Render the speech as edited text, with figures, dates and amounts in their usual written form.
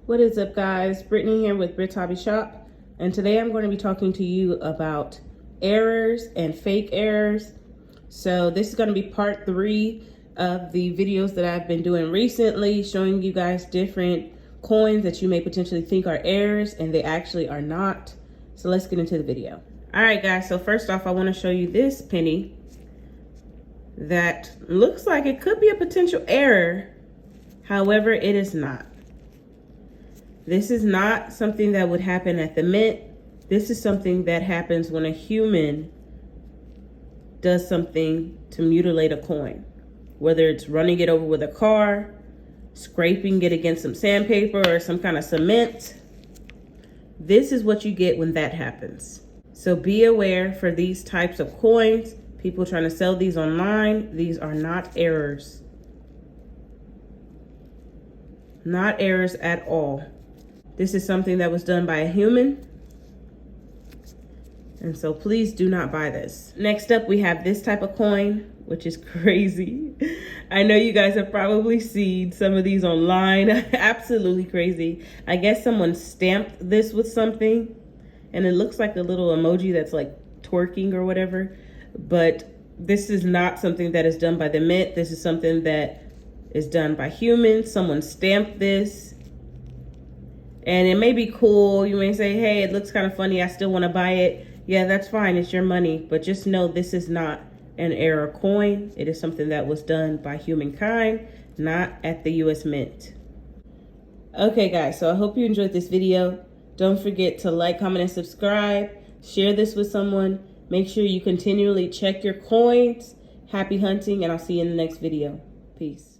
What is up, guys? Brittany here with Brit's Hobby Shop, and today I'm going to be talking to you about errors and fake errors. So this is going to be part 3 of the videos that I've been doing recently, showing you guys different coins that you may potentially think are errors and they actually are not. So let's get into the video. All right, guys, so first off, I want to show you this penny that looks like it could be a potential error. However, it is not. This is not something that would happen at the mint. This is something that happens when a human does something to mutilate a coin, whether it's running it over with a car, scraping it against some sandpaper or some kind of cement. This is what you get when that happens. So be aware for these types of coins. People trying to sell these online, these are not errors. Not errors at all. This is something that was done by a human. And so please do not buy this. Next up, we have this type of coin, which is crazy. I know you guys have probably seen some of these online. Absolutely crazy. I guess someone stamped this with something and it looks like a little emoji that's like twerking or whatever. But this is not something that is done by the mint. This is something that is done by humans. Someone stamped this. And it may be cool. You may say, hey, it looks kind of funny. I still want to buy it. Yeah, that's fine. It's your money. But just know this is not an error coin. It is something that was done by humankind, not at the US Mint. Okay, guys, so I hope you enjoyed this video. Don't forget to like, comment, and subscribe. Share this with someone. Make sure you continually check your coins. Happy hunting, and I'll see you in the next video. Peace.